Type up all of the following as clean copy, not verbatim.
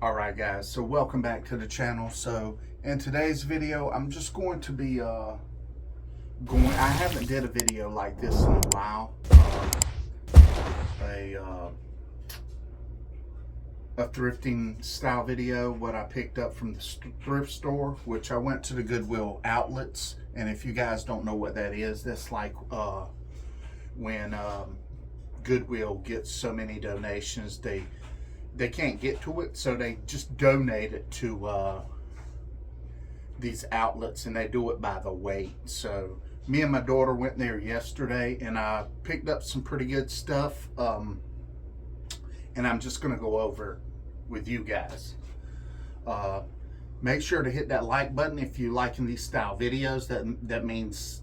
Alright guys, so welcome back to the channel. So in today's video, I'm just going to be I haven't did a video like this in a while. A thrifting style video, what I picked up from the thrift store, which I went to the Goodwill Outlets. And if you guys don't know what that is, that's like when Goodwill gets so many donations, they can't get to it, so they just donate it to these outlets, and they do it by the weight. So me and my daughter went there yesterday, and I picked up some pretty good stuff, and I'm just gonna go over it with you guys. Make sure to hit that like button if you're liking these style videos.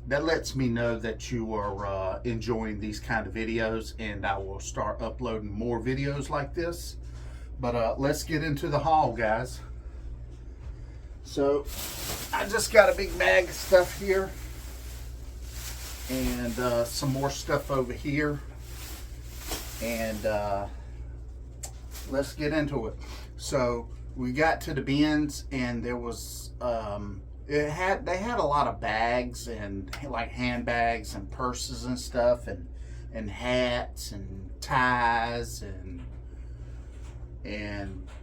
That lets me know that you are enjoying these kind of videos, and I will start uploading more videos like this. But let's get into the haul, guys. So I just got a big bag of stuff here, and some more stuff over here, and let's get into it. So we got to the bins, and there was they had a lot of bags, and like handbags and purses and stuff, and hats and ties and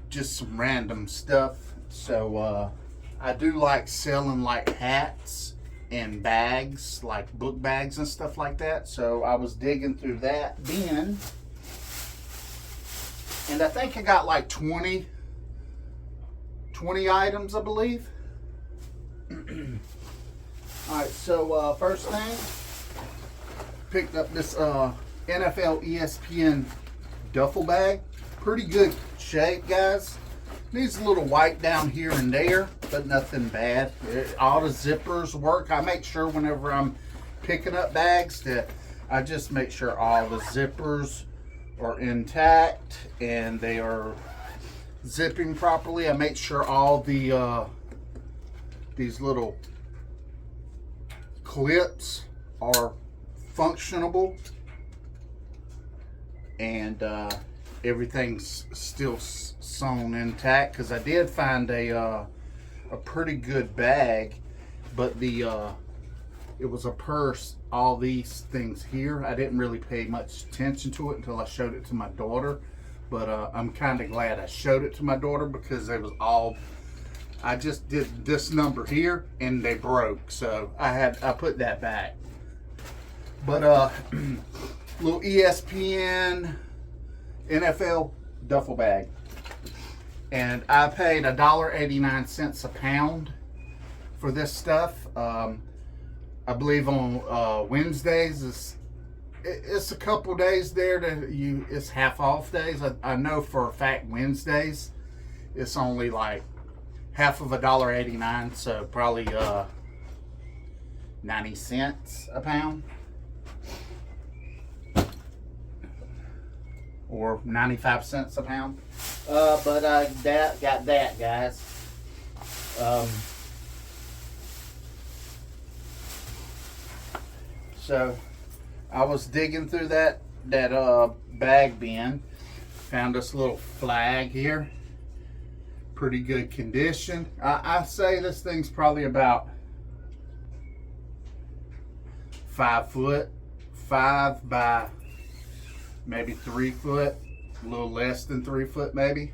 just some random stuff. So I do like selling like hats and bags, like book bags and stuff like that. So I was digging through that bin, and I think I got like 20 items, I believe. Alright, so first thing, picked up this NFL ESPN duffel bag. Pretty good shape, guys. Needs a little wipe down here and there, but nothing bad. All the zippers work. I make sure whenever I'm picking up bags that I just make sure all the zippers are intact and they are zipping properly. I make sure all the these little clips are functionable, and everything's still sewn intact, because I did find a pretty good bag, but it was a purse. All these things here, I didn't really pay much attention to it until I showed it to my daughter. But I'm kind of glad I showed it to my daughter, because it was all, I just did this number here and they broke, so I put that back. But little ESPN NFL duffel bag, and I paid $1.89 a pound for this stuff. I believe on Wednesdays it's a couple days there it's half off days. I know for a fact Wednesdays it's only like half of $1.89, so probably 90 cents a pound, or 95 cents a pound. But I got that, guys. So I was digging through that bag bin, found this little flag here. Pretty good condition. I say this thing's probably about 5 foot, 5 by maybe 3 foot, a little less than 3 foot maybe.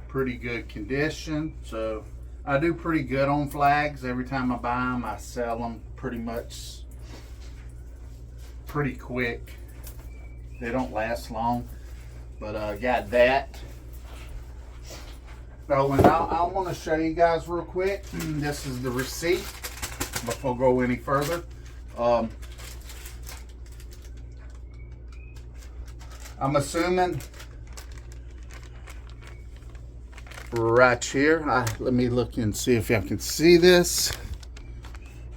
Pretty good condition. So I do pretty good on flags. Every time I buy them, I sell them pretty much pretty quick. They don't last long. But I got that. Oh, and I want to show you guys real quick. This is the receipt before I go any further. I'm assuming right here, let me look and see if I can see this,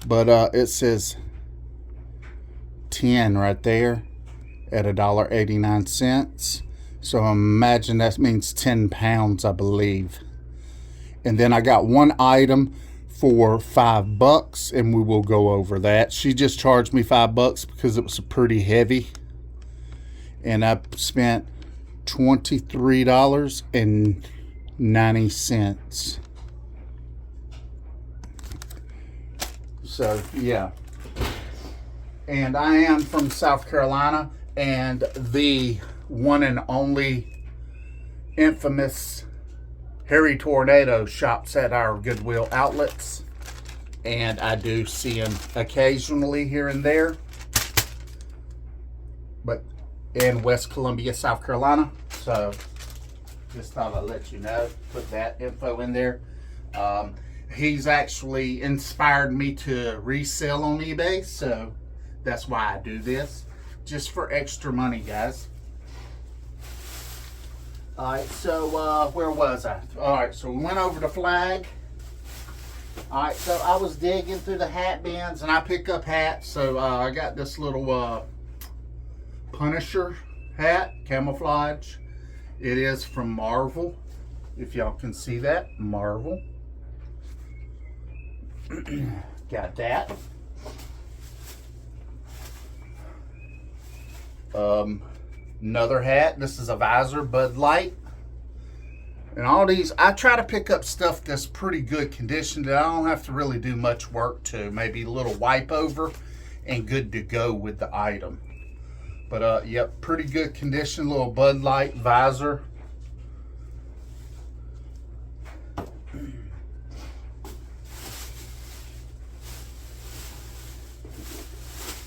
but it says 10 right there at $1.89. So imagine that means 10 pounds, I believe. And then I got one item for $5, and we will go over that. She just charged me $5 because it was pretty heavy, and I spent $23 and $0.90. So yeah, and I am from South Carolina, and the one and only infamous Harry Tornado shops at our Goodwill Outlets, and I do see him occasionally here and there, but in West Columbia, South Carolina. So just thought I'd let you know, put that info in there. He's actually inspired me to resell on eBay, so that's why I do this, just for extra money, guys. All right, so where was I? All right, so we went over the flag. All right, so I was digging through the hat bins, and I pick up hats. So I got this little Punisher hat, camouflage. It is from Marvel, if y'all can see that, Marvel. Got that. Another hat. This is a visor, Bud Light. And all these, I try to pick up stuff that's pretty good condition that I don't have to really do much work to. Maybe a little wipe over and good to go with the item. But yep, pretty good condition. Little Bud Light visor.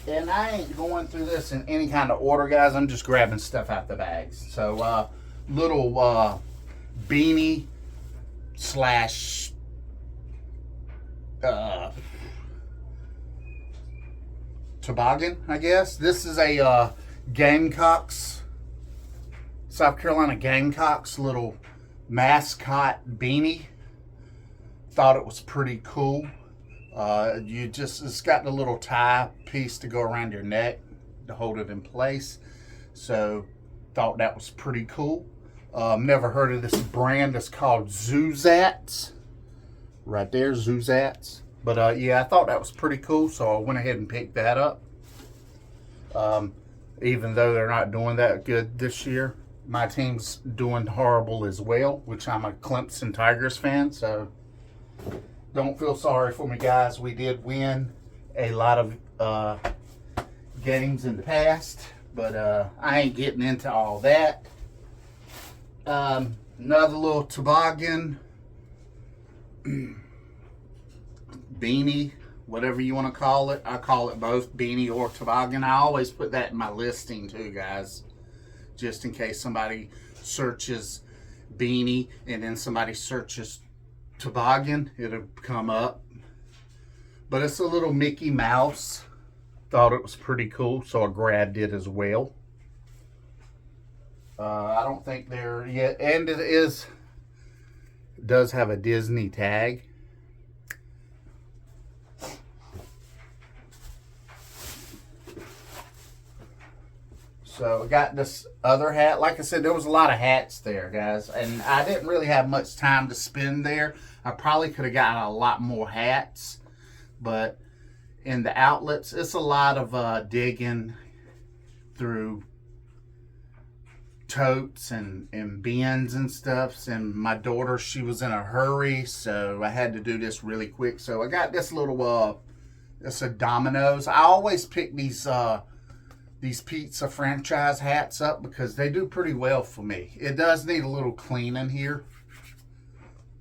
And I ain't going through this in any kind of order, guys. I'm just grabbing stuff out the bags. So, little beanie slash toboggan, I guess. This is a Gamecocks, South Carolina Gamecocks little mascot beanie. Thought it was pretty cool. It's got the little tie piece to go around your neck to hold it in place. So thought that was pretty cool. Never heard of this brand. It's called Zuzats. Right there, Zuzats. But yeah, I thought that was pretty cool, so I went ahead and picked that up. Even though they're not doing that good this year. My team's doing horrible as well, which I'm a Clemson Tigers fan, so don't feel sorry for me, guys. We did win a lot of games in the past, but I ain't getting into all that. Another little toboggan, beanie, whatever you want to call it. I call it both beanie or toboggan. I always put that in my listing too, guys, just in case somebody searches beanie and then somebody searches toboggan, it'll come up. But it's a little Mickey Mouse. Thought it was pretty cool, so I grabbed it as well. I don't think they're yet, and it does have a Disney tag. So I got this other hat. Like I said, there was a lot of hats there, guys, and I didn't really have much time to spend there. I probably could have gotten a lot more hats, but in the outlets, it's a lot of digging through totes and bins and stuff. And my daughter, she was in a hurry, so I had to do this really quick. So I got this little, it's a Domino's. I always pick these pizza franchise hats up because they do pretty well for me. It does need a little cleaning here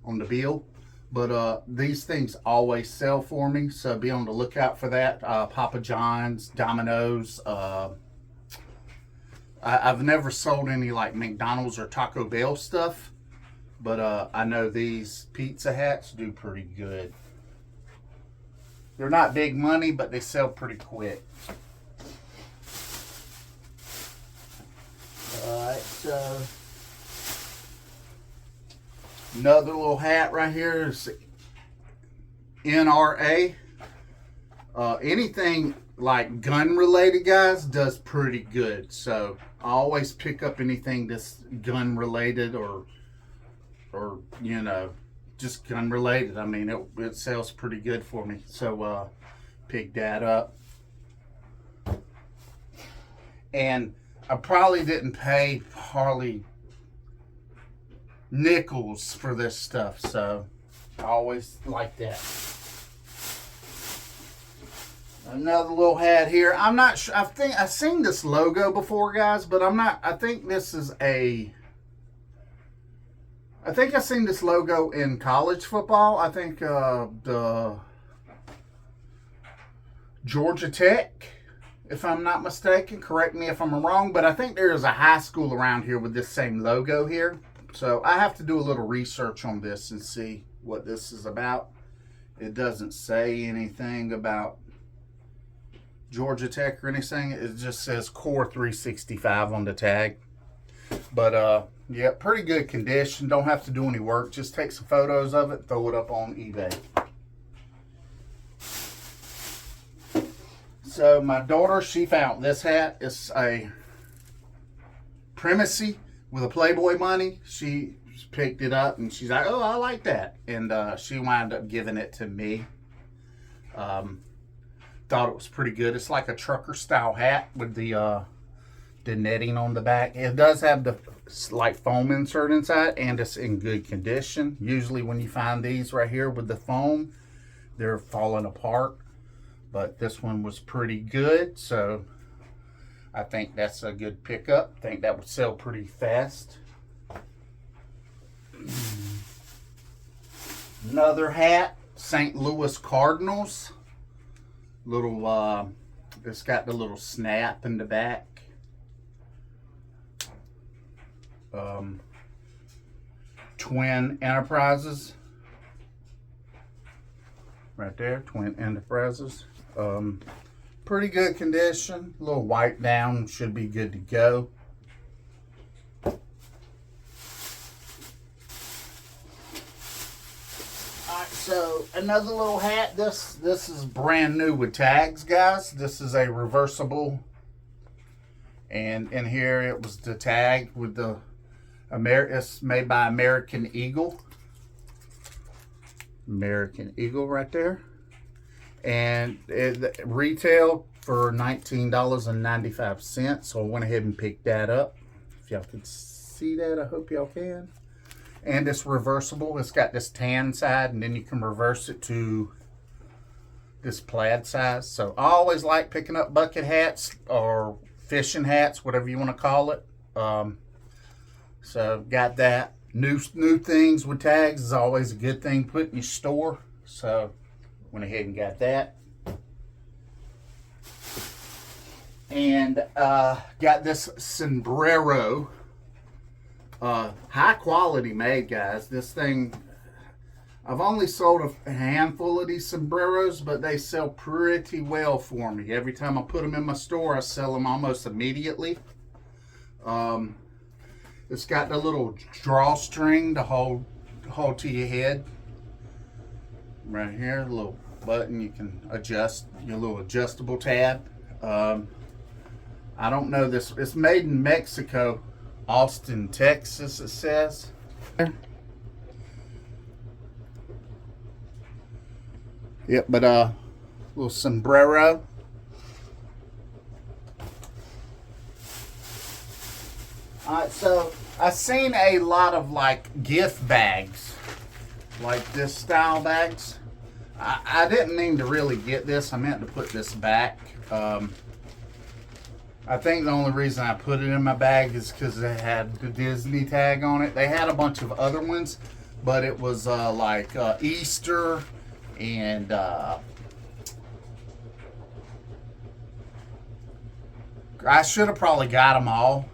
on the bill, but these things always sell for me, so be on the lookout for that. Papa John's, Domino's. I've never sold any like McDonald's or Taco Bell stuff, but I know these pizza hats do pretty good. They're not big money, but they sell pretty quick. Alright, so another little hat right here is NRA. Anything like gun related, guys, does pretty good. So I always pick up anything that's gun related or you know, just gun related. I mean, it sells pretty good for me. So pick that up. And I probably didn't pay hardly nickels for this stuff, so I always like that. Another little hat here. I'm not sure. I think I've seen this logo before, guys, but I'm not. I think this is a. I think I've seen this logo in college football. I think the Georgia Tech, if I'm not mistaken. Correct me if I'm wrong, but I think there is a high school around here with this same logo here. So I have to do a little research on this and see what this is about. It doesn't say anything about Georgia Tech or anything. It just says Core 365 on the tag. But yeah, pretty good condition. Don't have to do any work. Just take some photos of it, throw it up on eBay. So my daughter, she found this hat. It's a primacy with a Playboy money. She picked it up and she's like, oh, I like that. And she wound up giving it to me. Thought it was pretty good. It's like a trucker style hat with the netting on the back. It does have the like foam insert inside, and it's in good condition. Usually when you find these right here with the foam, they're falling apart, but this one was pretty good, so I think that's a good pickup. I think that would sell pretty fast. Another hat, St. Louis Cardinals. Little it's got the little snap in the back. Twin Enterprises right there, Twin Enterprises. Pretty good condition, a little wipe down, should be good to go. Alright, so another little hat. This is brand new with tags, guys. This is a reversible, and in here it was the tag with the it's made by American Eagle. American Eagle right there. And it retailed for $19.95. So I went ahead and picked that up. If y'all can see that, I hope y'all can. And it's reversible. It's got this tan side, and then you can reverse it to this plaid size. So I always like picking up bucket hats or fishing hats, whatever you want to call it. So got that. New things with tags is always a good thing to put in your store. So went ahead and got that. And got this sombrero. High quality made, guys. This thing, I've only sold a handful of these sombreros, but they sell pretty well for me. Every time I put them in my store, I sell them almost immediately. It's got the little drawstring to hold to your head. Right here, a little button you can adjust, your little adjustable tab. I don't know this. It's made in Mexico, Austin, Texas, it says. Yep, but little sombrero. Alright, so I've seen a lot of like gift bags, like this style bags. I didn't mean to really get this. I meant to put this back. I think the only reason I put it in my bag is because it had the Disney tag on it. They had a bunch of other ones, but it was like Easter and I should have probably got them all,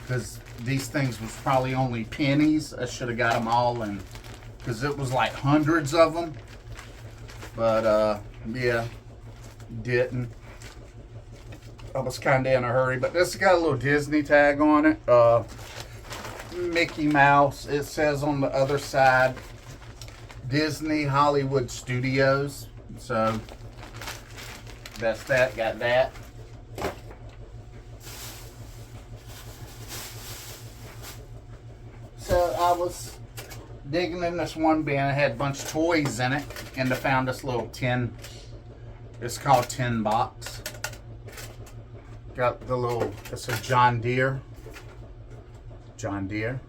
because these things was probably only pennies. I should have got them all, and because it was like hundreds of them. But yeah, didn't. I was kind of in a hurry. But this has got a little Disney tag on it. Mickey Mouse. It says on the other side, Disney Hollywood Studios. So that's that. Got that. So I was digging in this one bin. It had a bunch of toys in it, and I found this little tin. It's called Tin Box. Got the little, it's a John Deere. John Deere.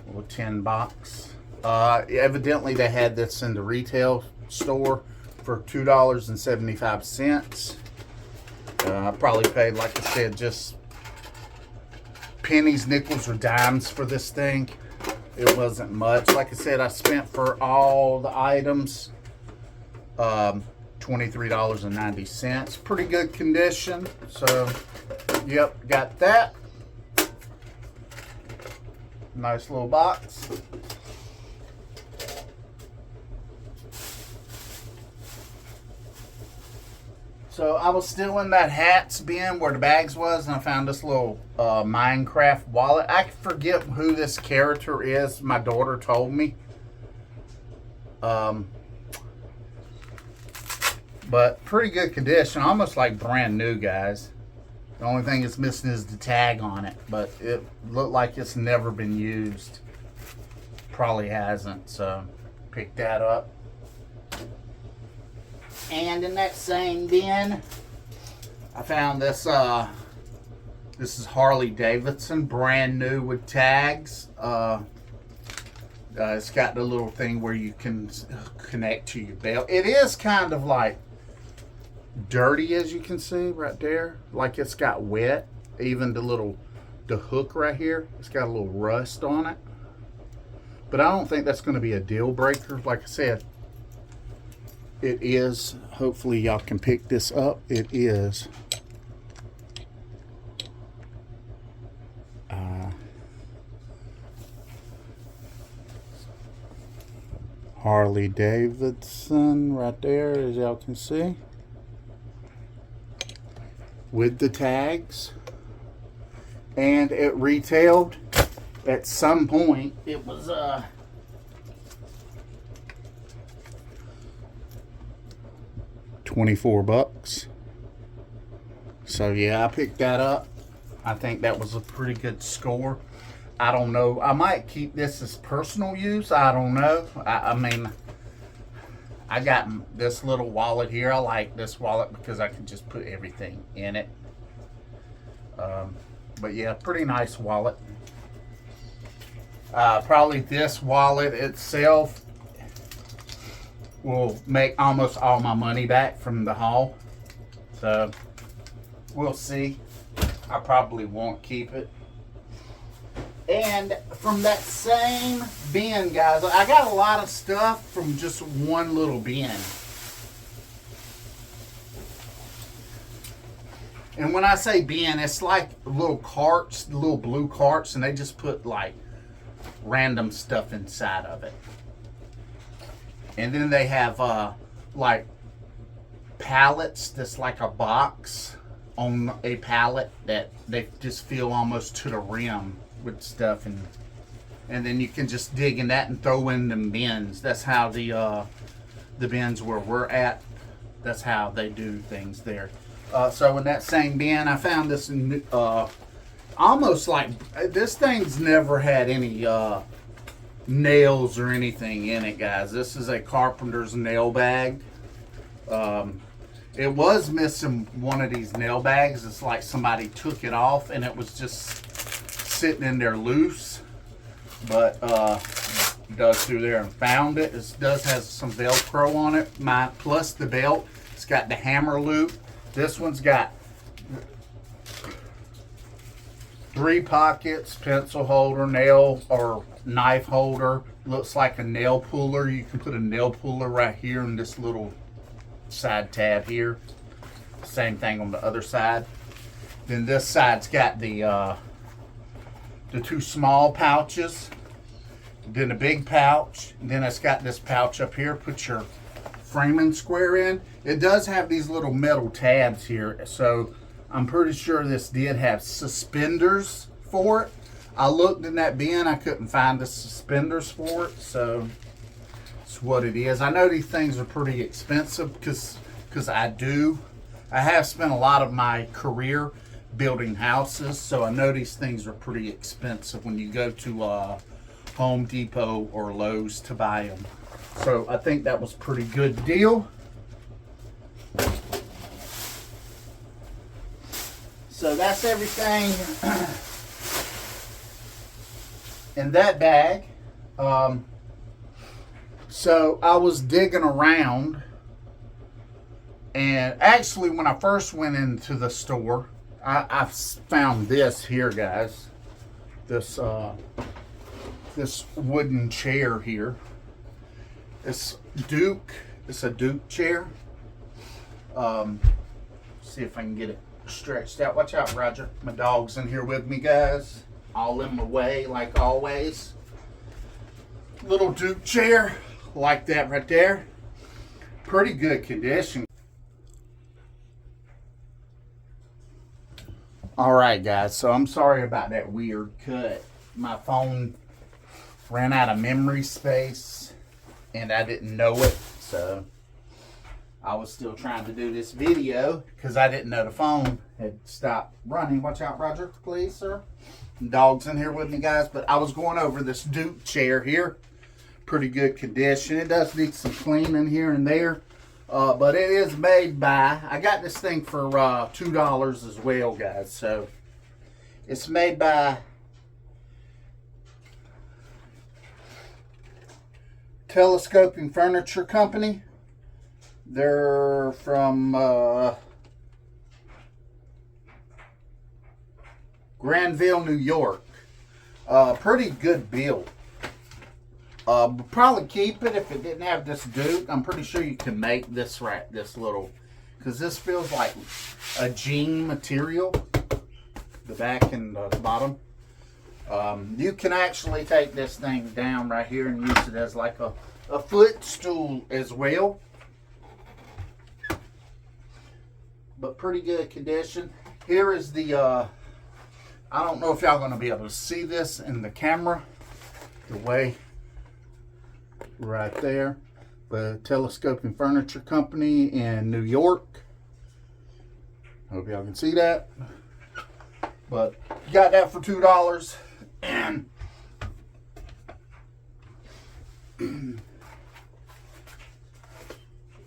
little tin box. Evidently they had this in the retail store for $2.75. I probably paid, like I said, just pennies, nickels, or dimes for this thing. It wasn't much. Like I said, I spent for all the items $23.90. Pretty good condition. So, yep, got that. Nice little box. So I was still in that hats bin where the bags was, and I found this little Minecraft wallet. I forget who this character is. My daughter told me. But pretty good condition, almost like brand new, guys. The only thing it's missing is the tag on it, but it looked like it's never been used. Probably hasn't, so pick that up. And in that same bin, I found this, this is Harley Davidson, brand new with tags. It's got the little thing where you can connect to your belt. It is kind of like dirty, as you can see right there. Like it's got wet. Even the hook right here, it's got a little rust on it. But I don't think that's going to be a deal breaker. Like I said, it is, hopefully y'all can pick this up. It is Harley Davidson right there, as y'all can see, with the tags. And it retailed at some point. It was 24 bucks. So yeah, I picked that up. I think that was a pretty good score. I don't know, I might keep this as personal use. I don't know. I mean, I got this little wallet here. I like this wallet because I can just put everything in it. But yeah, pretty nice wallet. Probably this wallet itself will make almost all my money back from the haul. So we'll see. I probably won't keep it. And from that same bin, guys, I got a lot of stuff from just one little bin. And when I say bin, it's like little carts, little blue carts, and they just put like random stuff inside of it. And then they have like pallets that's like a box on a pallet that they just fill almost to the rim with stuff, and then you can just dig in that and throw in them bins. That's how the bins where we're at, that's how they do things there. So in that same bin, I found this almost like, this thing's never had any nails or anything in it, guys. This is a carpenter's nail bag. It was missing one of these nail bags. It's like somebody took it off and it was just sitting in there loose. But dug through there and found it. It does have some Velcro on it. Plus the belt, it's got the hammer loop. This one's got 3 pockets, pencil holder, nail or knife holder. Looks like a nail puller. You can put a nail puller right here in this little side tab here. Same thing on the other side. Then this side's got the 2 small pouches. Then a big pouch. And then it's got this pouch up here. Put your framing square in. It does have these little metal tabs here, so I'm pretty sure this did have suspenders for it. I looked in that bin, I couldn't find the suspenders for it, so it's what it is. I know these things are pretty expensive because I have spent a lot of my career building houses, so I know these things are pretty expensive when you go to Home Depot or Lowe's to buy them. So I think that was a pretty good deal. So that's everything in that bag. So I was digging around, and actually when I first went into the store, I found this here, guys. This wooden chair here. It's Duke. It's a Duke chair. See if I can get it stretched out. Watch out, Roger. My dog's in here with me, guys. All in my way, like always. Little Duke chair, like that right there. Pretty good condition. All right, guys. So I'm sorry about that weird cut. My phone ran out of memory space, and I didn't know it. So I was still trying to do this video because I didn't know the phone had stopped running. Watch out, Roger, please, sir. Dog's in here with me, guys. But I was going over this Duke chair here. Pretty good condition. It does need some cleaning here and there. But it is made by, I got this thing for $2 as well, guys. So it's made by Telescoping Furniture Company. They're from Granville, New York. Pretty good build. Probably keep it if it didn't have this Duke. I'm pretty sure you can make this this little, because this feels like a jean material, the back and the bottom. You can actually take this thing down right here and use it as like a footstool as well. But pretty good condition. Here is the, I don't know if y'all going to be able to see this in the camera, the way right there. The Telescoping Furniture Company in New York. Hope y'all can see that. But got that for $2. And put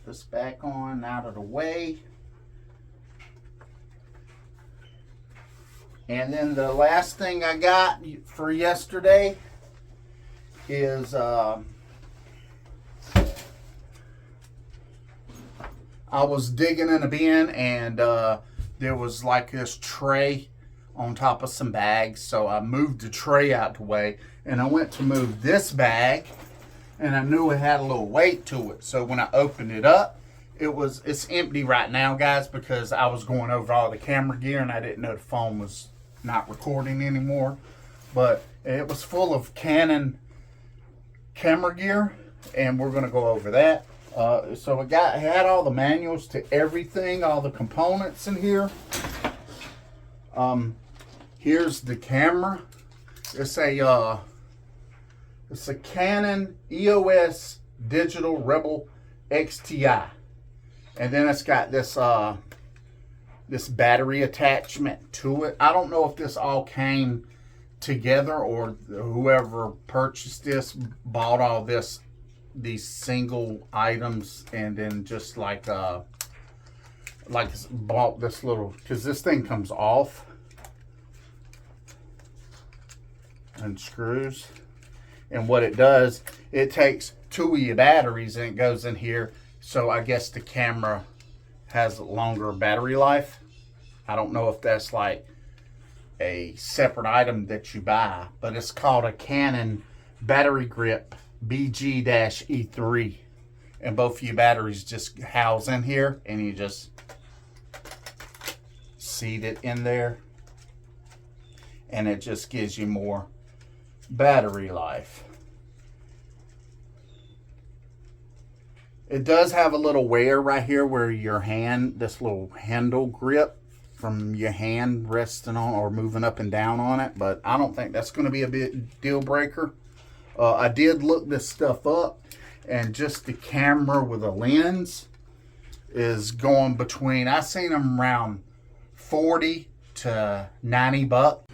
this back on, out of the way. And then the last thing I got for yesterday is I was digging in a bin, and there was like this tray on top of some bags. So I moved the tray out the way, and I went to move this bag, and I knew it had a little weight to it. So when I opened it up, it's empty right now, guys, because I was going over all the camera gear and I didn't know the phone was not recording anymore. But it was full of Canon camera gear, and we're going to go over that. So I had all the manuals to everything, all the components in here. Here's the camera. It's a Canon EOS Digital Rebel XTI, and then it's got this this battery attachment to it. I don't know if this all came together or whoever purchased this bought all these single items and then just like bought this little, because this thing comes off and screws, and what it does, it takes 2 of your batteries and it goes in here. So I guess the camera has a longer battery life. I don't know if that's like a separate item that you buy, but it's called a Canon Battery Grip BG-E3, and both of your batteries just house in here, and you just seat it in there, and it just gives you more battery life. It does have a little wear right here where your hand, this little handle grip from your hand resting on or moving up and down on it, but I don't think that's going to be a big deal breaker. I did look this stuff up, and just the camera with a lens is going between, I've seen them around 40 to 90 bucks.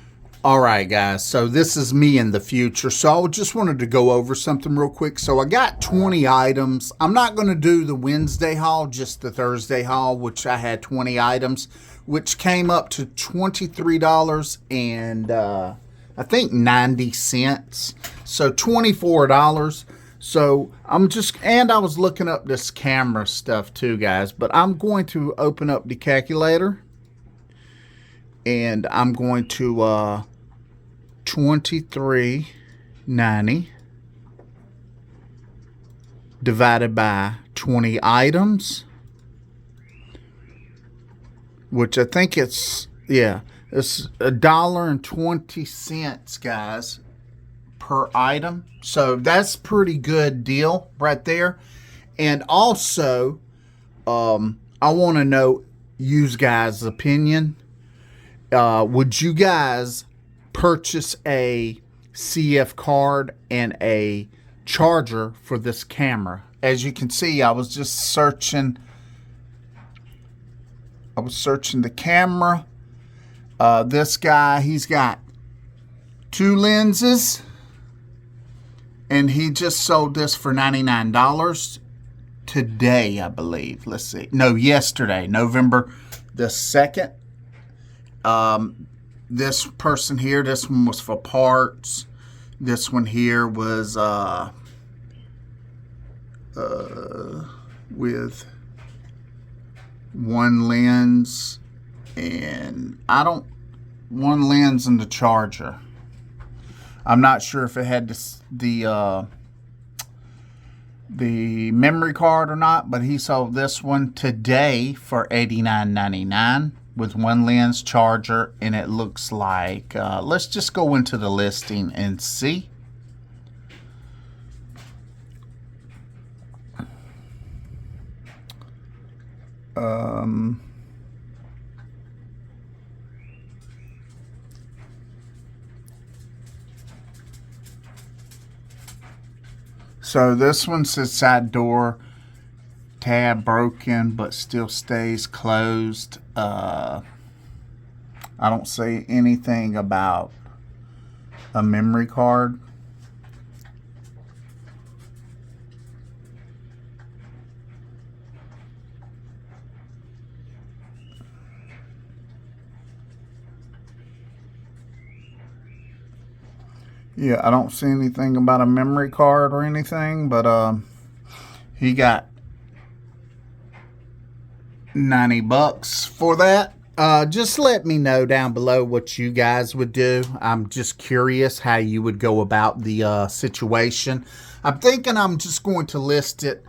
All right, guys, so this is me in the future. So I just wanted to go over something real quick. So I got 20 items. I'm not going to do the Wednesday haul, just the Thursday haul, which I had 20 items, which came up to $23 and I think 90 cents. So $24. So I'm just, and I was looking up this camera stuff too, guys, but I'm going to open up the calculator and I'm going to $23.90 divided by 20 items, which I think it's, yeah, it's $1.20, guys, per item. So that's pretty good deal right there. And also, I want to know you guys' opinion. Would you guys purchase a CF card and a charger for this camera? As you can see, I was just searching. I was searching the camera. This guy, he's got 2 lenses, and he just sold this for $99 today, I believe. Let's see. No, yesterday, November the 2nd. This person here, this one was for parts. This one here was with 1 lens, and one lens and the charger. I'm not sure if it had the memory card or not, but he sold this one today for $89.99 with 1 lens, charger, and it looks like, let's just go into the listing and see. So this one says side door tab broken, but still stays closed. I don't say anything about a memory card. Yeah, I don't see anything about a memory card or anything, but he got $90 for that. Just let me know down below what you guys would do. I'm just curious how you would go about the situation. I'm thinking I'm just going to list it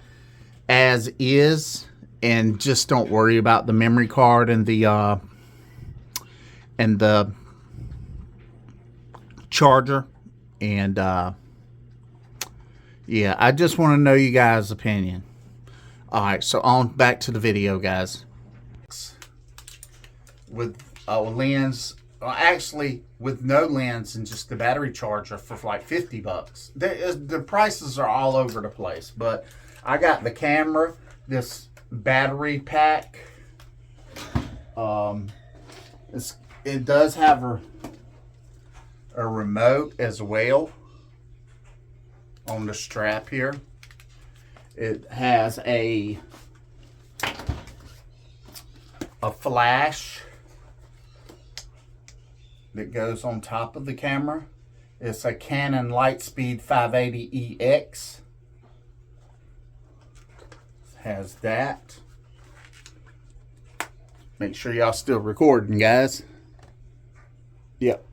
as is and just don't worry about the memory card and the charger. And yeah, I just want to know you guys' opinion. Alright, so on back to the video, guys. With a lens, actually with no lens and just the battery charger for like $50. The prices are all over the place, but I got the camera, this battery pack. It does have a remote as well on the strap here. It has a flash that goes on top of the camera. It's a Canon Lightspeed 580EX. Has that. Make sure y'all still recording, guys. Yep.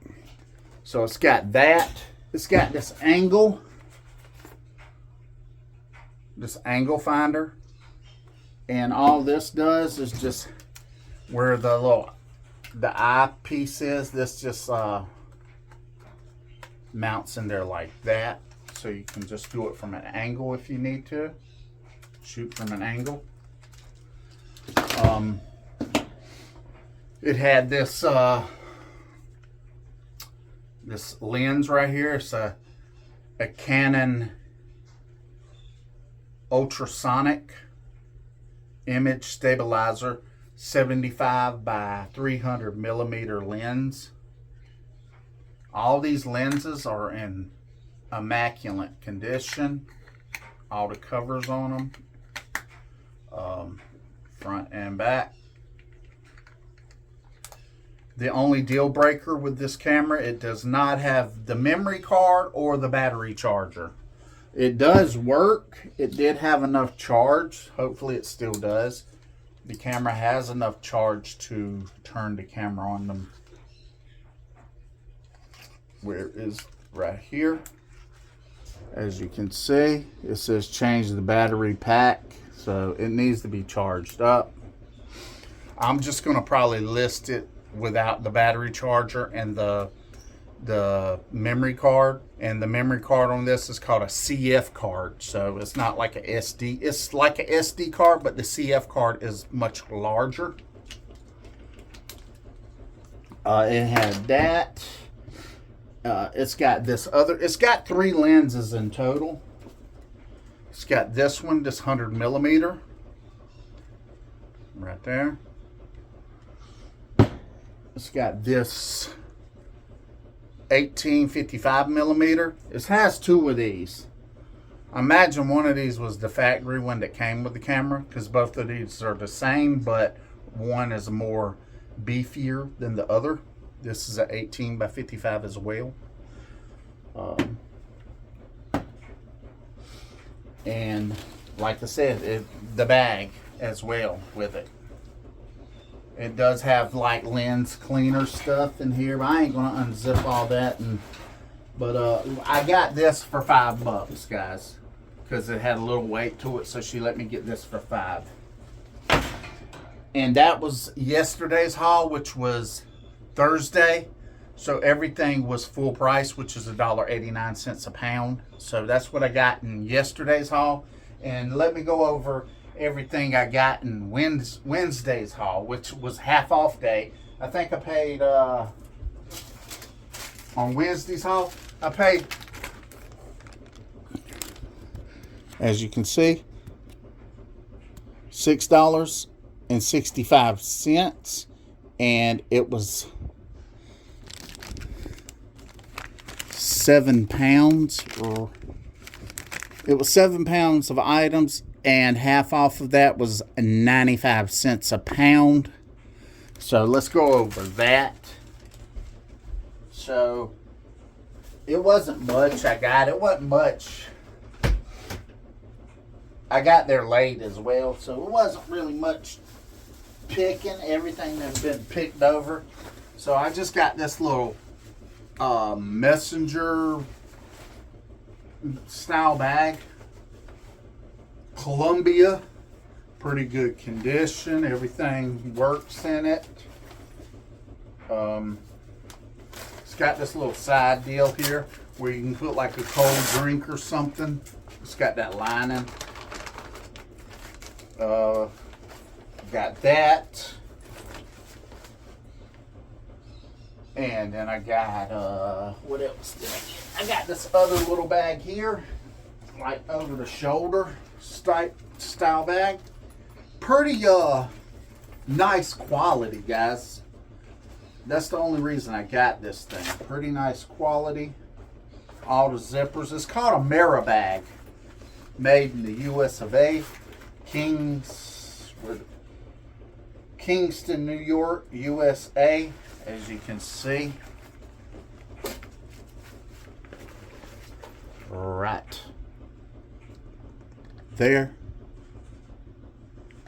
So it's got that. It's got this angle finder. And all this does is just where the eyepiece is, this just mounts in there like that. So you can just do it from an angle if you need to. Shoot from an angle. It had this this lens right here. It's a Canon ultrasonic image stabilizer 75 by 300 millimeter lens. All these lenses are in immaculate condition. All the covers on them, front and back. The only deal breaker with this camera, it does not have the memory card or the battery charger. It does work. It did have enough charge. Hopefully it still does. The camera has enough charge to turn the camera on them. Where it is right here. As you can see, it says change the battery pack. So it needs to be charged up. I'm just going to probably list it without the battery charger and the memory card. And the memory card on this is called a CF card. So it's not like a SD. It's like a SD card, but the CF card is much larger. It had that. It's got this other. It's got 3 lenses in total. It's got this one, this 100mm. Right there. It's got this 18-55mm. It has 2 of these. I imagine one of these was the factory one that came with the camera, because both of these are the same, but one is more beefier than the other. This is an 18-55 as well. And like I said, the bag as well with it. It does have like lens cleaner stuff in here, but I ain't gonna unzip all that. But I got this for $5, guys, because it had a little weight to it. So she let me get this for $5. And that was yesterday's haul, which was Thursday. So everything was full price, which is $1.89 a pound. So that's what I got in yesterday's haul. And let me go over everything I got in Wednesday's haul, which was half off day. I think I paid on Wednesday's haul, I paid, as you can see, $6.65, and it was 7 pounds, or it was 7 pounds of items, and half off of that was 95 cents a pound. So let's go over that. So it wasn't much I got. It wasn't much. I got there late as well, so it wasn't really much picking. Everything that's been picked over. So I just got this little messenger style bag. Columbia, pretty good condition. Everything works in it. It's got this little side deal here where you can put like a cold drink or something. It's got that lining. Got that. And then I got, what else did I get? I got this other little bag here, like over the shoulder style bag. Pretty nice quality, guys. That's the only reason I got this thing. Pretty nice quality. All the zippers. It's called a Mara bag, made in the US of A. Kingston, New York, USA, as you can see. Right there.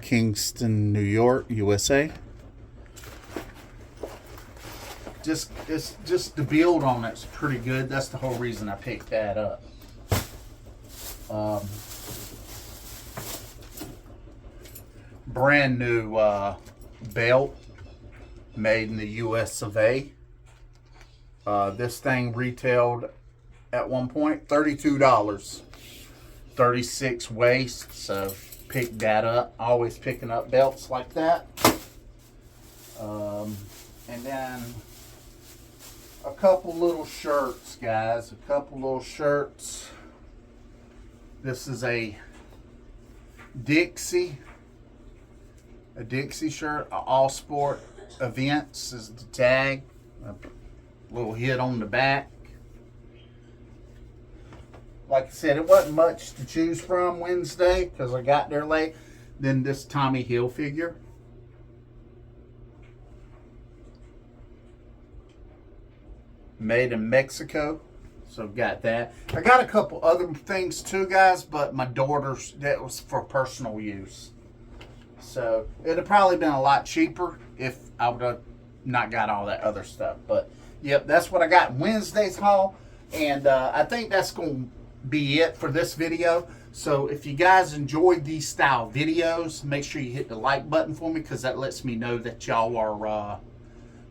Kingston, New York, USA. Just the build on it's pretty good. That's the whole reason I picked that up. Brand new belt, made in the US of A. This thing retailed at one point $32. 36 waist, so pick that up. Always picking up belts like that. And then a couple little shirts, guys. A couple little shirts. This is a Dixie shirt. All Sport Events is the tag. A little hit on the back. Like I said, it wasn't much to choose from Wednesday because I got there late. Then this Tommy Hilfiger. made in Mexico. So got that. I got a couple other things too, guys, but my daughter's, that was for personal use. So it'd have probably been a lot cheaper if I would have not got all that other stuff. But yep, that's what I got in Wednesday's haul. And I think that's going to be it for this video. So if you guys enjoyed these style videos, make sure you hit the like button for me, because that lets me know that y'all are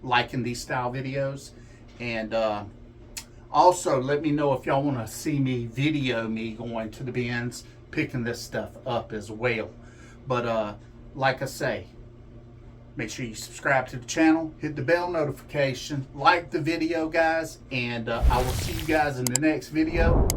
liking these style videos. And also let me know if y'all want to see me video me going to the bins picking this stuff up as well. But like I say, make sure you subscribe to the channel, hit the bell notification, like the video, guys, and I will see you guys in the next video.